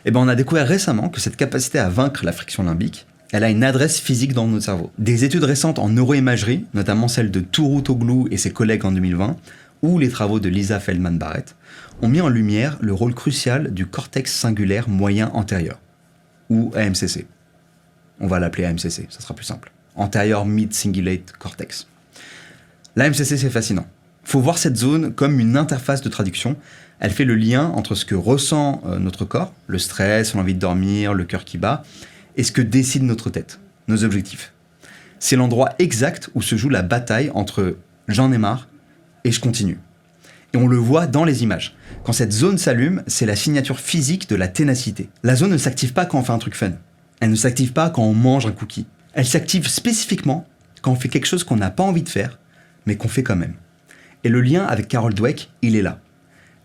Eh ben, on a découvert récemment que cette capacité à vaincre la friction limbique, elle a une adresse physique dans notre cerveau. Des études récentes en neuroimagerie, notamment celle de Tourou Toglou et ses collègues en 2020, ou les travaux de Lisa Feldman-Barrett, ont mis en lumière le rôle crucial du cortex singulaire moyen antérieur, ou AMCC. On va l'appeler AMCC, ça sera plus simple. Anterior Mid Cingulate Cortex. L'AMCC, c'est fascinant. Faut voir cette zone comme une interface de traduction. Elle fait le lien entre ce que ressent notre corps, le stress, l'envie de dormir, le cœur qui bat, et ce que décide notre tête, nos objectifs. C'est l'endroit exact où se joue la bataille entre « j'en ai marre » et « je continue ». Et on le voit dans les images. Quand cette zone s'allume, c'est la signature physique de la ténacité. La zone ne s'active pas quand on fait un truc fun. Elle ne s'active pas quand on mange un cookie. Elle s'active spécifiquement quand on fait quelque chose qu'on n'a pas envie de faire, mais qu'on fait quand même. Et le lien avec Carol Dweck, il est là.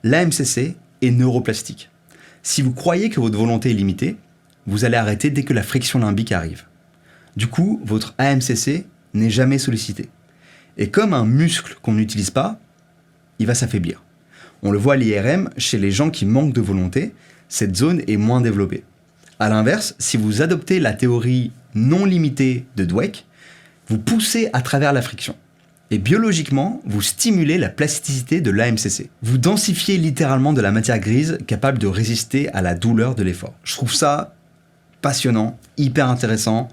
L'AMCC est neuroplastique. Si vous croyez que votre volonté est limitée, vous allez arrêter dès que la friction limbique arrive. Du coup, votre AMCC n'est jamais sollicité. Et comme un muscle qu'on n'utilise pas, il va s'affaiblir. On le voit à l'IRM, chez les gens qui manquent de volonté, cette zone est moins développée. A l'inverse, si vous adoptez la théorie non limitée de Dweck, vous poussez à travers la friction. Et biologiquement, vous stimulez la plasticité de l'AMCC. Vous densifiez littéralement de la matière grise capable de résister à la douleur de l'effort. Je trouve ça passionnant, hyper intéressant.